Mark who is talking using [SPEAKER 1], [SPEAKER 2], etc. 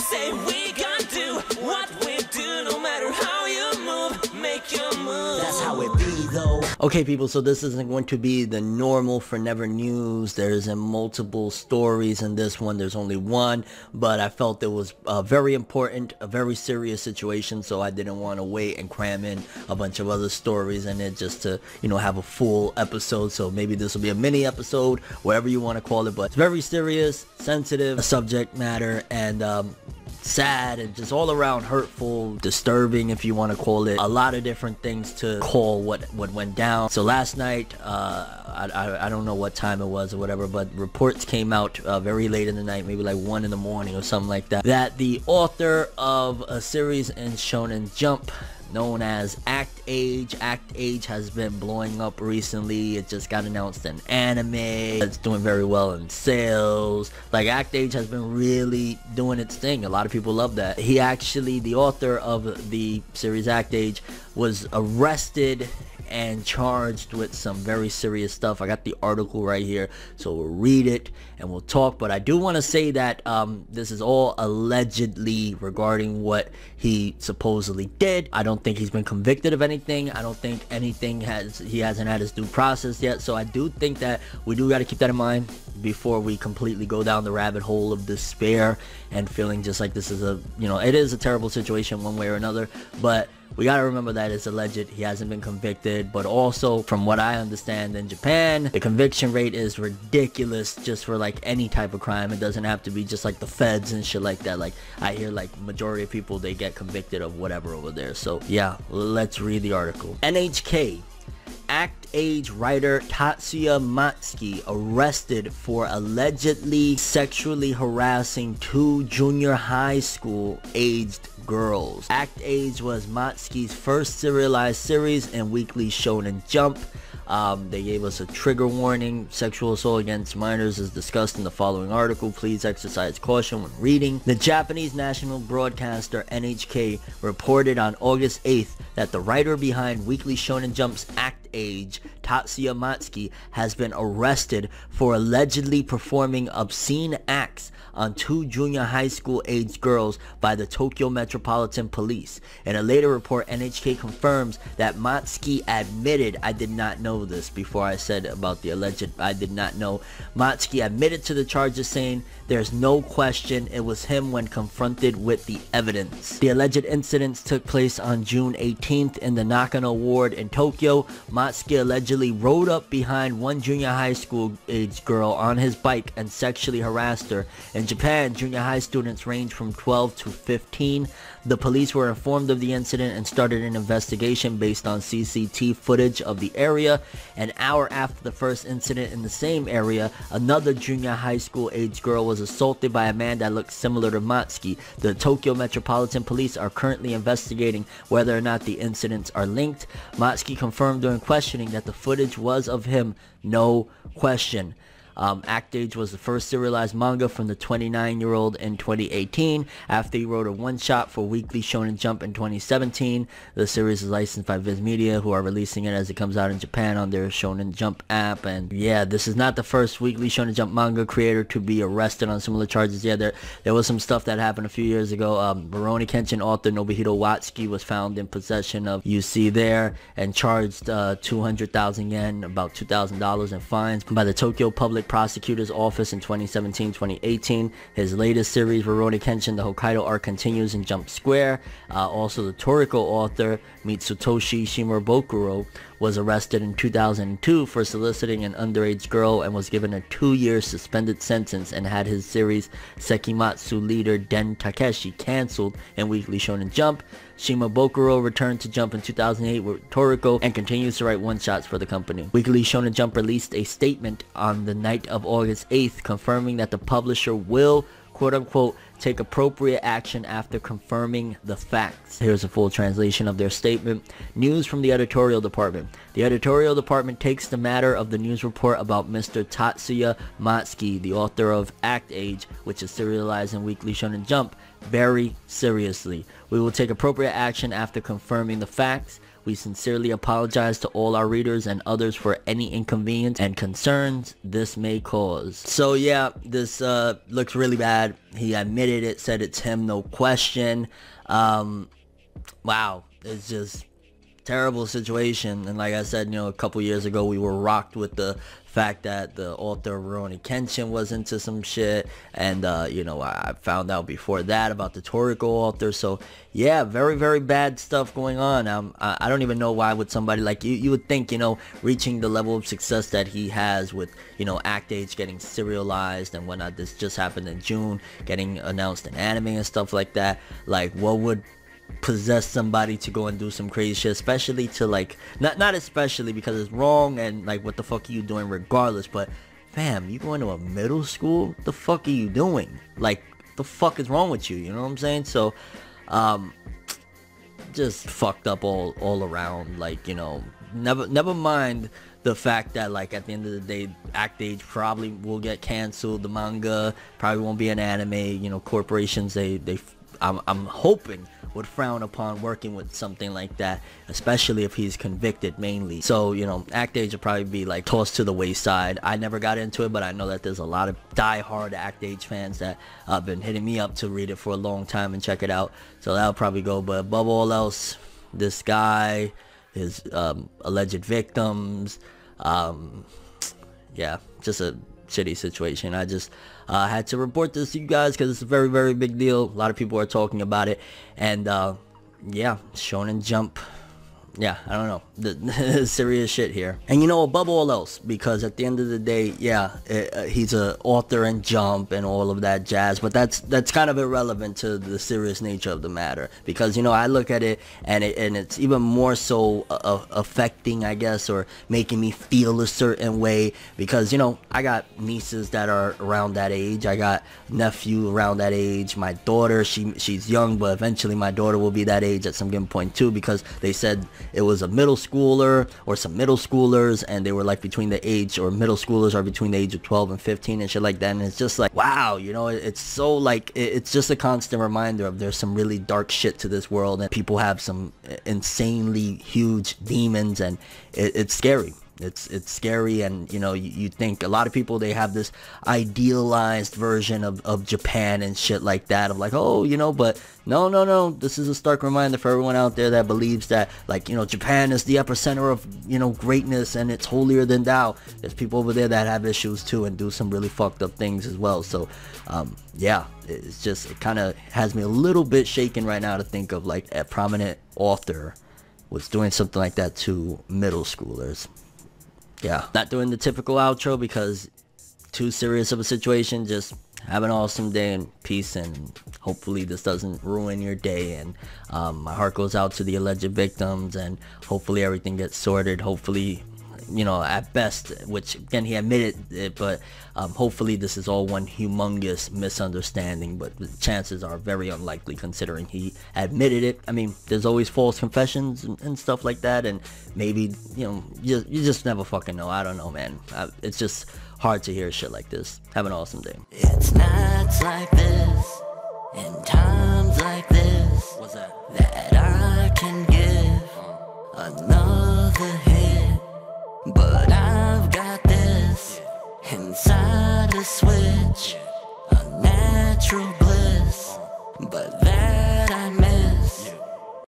[SPEAKER 1] say we gon' do what we do, no matter how you move, make your move. That's how it be though.
[SPEAKER 2] Okay people, so this isn't going to be the normal Fornever news. There's multiple stories in this one. There's only one, but I felt it was very important, a very serious situation, so I didn't want to wait and cram in a bunch of other stories in it just to, you know, have a full episode. So maybe this will be a mini episode, whatever you want to call it, but it's very serious, sensitive subject matter, and sad and just all around hurtful, disturbing, if you want to call it. A lot of different things to call what went down. So last night, I don't know what time it was or whatever, but reports came out very late in the night, maybe like 1 in the morning or something like that, that the author of a series in Shonen Jump known as Act Age has been blowing up recently. It just got announced in anime. It's doing very well in sales. Like, Act Age has been really doing its thing. A lot of people love that. He actually, the author of the series Act Age, was arrested and charged with some very serious stuff. I got the article right here, so we'll read it and we'll talk. But I do want to say that this is all allegedly regarding what he supposedly did. I don't think he's been convicted of anything. I don't think anything he hasn't had his due process yet. So I do think that we do got to keep that in mind before we completely go down the rabbit hole of despair and feeling just like this is a, you know, it is a terrible situation one way or another, but we gotta remember that it's alleged. He hasn't been convicted, but also from what I understand in Japan, the conviction rate is ridiculous just for like any type of crime. It doesn't have to be just like the feds and shit like that. Like, I hear like majority of people, they get convicted of whatever over there. So yeah, let's read the article. NHK. Act Age writer Tatsuya Matsuki arrested for allegedly sexually harassing 2 junior high school aged girls. Act Age was Matsuki's first serialized series in Weekly Shonen Jump. They gave us a trigger warning. Sexual assault against minors is discussed in the following article. Please exercise caution when reading. The Japanese national broadcaster NHK reported on August 8th that the writer behind Weekly Shonen Jump's Act Age, Tatsuya Matsuki, has been arrested for allegedly performing obscene acts on 2 junior high school aged girls by the Tokyo Metropolitan Police. In a later report, NHK confirms that Matsuki admitted, I did not know this before I said about the alleged, I did not know. Matsuki admitted to the charges, saying there's no question it was him when confronted with the evidence. The alleged incidents took place on June 18th in the Nakano Ward in Tokyo. Matsuki allegedly rode up behind one junior high school aged girl on his bike and sexually harassed her. In Japan, junior high students range from 12 to 15. The police were informed of the incident and started an investigation based on CCTV footage of the area. An hour after the first incident in the same area, another junior high school aged girl was assaulted by a man that looked similar to Matsuki. The Tokyo Metropolitan Police are currently investigating whether or not the incidents are linked. Matsuki confirmed during questioning that the footage was of him. No question. Act Age was the first serialized manga from the 29-year-old in 2018 after he wrote a one-shot for Weekly Shonen Jump in 2017. The series is licensed by Viz Media, who are releasing it as it comes out in Japan on their Shonen Jump app. And yeah, this is not the first Weekly Shonen Jump manga creator to be arrested on similar charges. Yeah, there was some stuff that happened a few years ago. Rurouni Kenshin author Nobuhiro Watsuki was found in possession of, you see there, and charged 200,000 yen, about $2,000 in fines by the Tokyo Public Prosecutor's Office in 2017-2018. His latest series, Rurouni Kenshin, the Hokkaido arc, continues in Jump Square. Also, the Toriko author Mitsutoshi Shimabukuro was arrested in 2002 for soliciting an underage girl and was given a 2-year suspended sentence and had his series Sekimatsu leader Den Takeshi cancelled in Weekly Shonen Jump. Shimabukuro returned to Jump in 2008 with Toriko and continues to write one-shots for the company. Weekly Shonen Jump released a statement on the night of August 8th confirming that the publisher will, quote-unquote, take appropriate action after confirming the facts. Here's a full translation of their statement. News from the editorial department. The editorial department takes the matter of the news report about Mr. Tatsuya Matsuki, the author of Act Age, which is serialized in Weekly Shonen Jump, very seriously. We will take appropriate action after confirming the facts. We sincerely apologize to all our readers and others for any inconvenience and concerns this may cause. So yeah, this looks really bad. He admitted it, said it's him, no question. Wow, it's just terrible situation. And like I said, a couple years ago we were rocked with the fact that the author Rurouni Kenshin was into some shit, and I found out before that about the Toriko author. So yeah, very, very bad stuff going on. I don't even know why would somebody like you would think, reaching the level of success that he has with, Act Age getting serialized and whatnot. This just happened in June, getting announced in anime and stuff like that. Like, what would possess somebody to go and do some crazy shit, especially to like, not especially because it's wrong and like, what the fuck are you doing regardless, but fam, you going to a middle school? The fuck are you doing? Like, the fuck is wrong with you? You know what I'm saying? So just fucked up all around. Like, never mind the fact that, like, at the end of the day, Act Age probably will get canceled. The manga probably won't be an anime. Corporations, I'm hoping would frown upon working with something like that, especially if he's convicted mainly. So, Act Age will probably be like tossed to the wayside. I never got into it, but I know that there's a lot of die-hard Act Age fans that have been hitting me up to read it for a long time and check it out. So that'll probably go. But above all else, this guy, his alleged victims, yeah, just a shitty situation. I just had to report this to you guys because it's a very, very big deal. A lot of people are talking about it, and yeah, Shonen Jump, yeah, I don't know, the serious shit here. And above all else, because at the end of the day, yeah, he's a author in Jump and all of that jazz, but that's kind of irrelevant to the serious nature of the matter, because I look at it and it's even more so affecting, I guess, or making me feel a certain way, because I got nieces that are around that age, I got nephew around that age, my daughter, she's young, but eventually my daughter will be that age at some given point too, because they said it was a middle schooler or some middle schoolers, and they were like between the age, or middle schoolers are between the age of 12 and 15 and shit like that. And it's just like, wow, it's so like, it's just a constant reminder of there's some really dark shit to this world, and people have some insanely huge demons, and it's scary. It's scary. And you think a lot of people, they have this idealized version of Japan and shit like that, of like, oh, but no, this is a stark reminder for everyone out there that believes that, like, Japan is the epicenter of greatness and it's holier than thou. There's people over there that have issues too and do some really fucked up things as well. So yeah, it's just, it kind of has me a little bit shaken right now to think of like a prominent author was doing something like that to middle schoolers. Yeah, not doing the typical outro because too serious of a situation. Just have an awesome day and peace, and hopefully this doesn't ruin your day. And my heart goes out to the alleged victims, and hopefully everything gets sorted. Hopefully, at best, which again, he admitted it, but hopefully this is all one humongous misunderstanding, but the chances are very unlikely considering he admitted it. I mean, there's always false confessions and stuff like that, and maybe, you just never fucking know. I don't know, man. It's just hard to hear shit like this. Have an awesome day.
[SPEAKER 1] It's nights like this and times like this,
[SPEAKER 2] What's that?
[SPEAKER 1] that I can give another hit, but I've got this inside a switch, a natural bliss, but that I miss.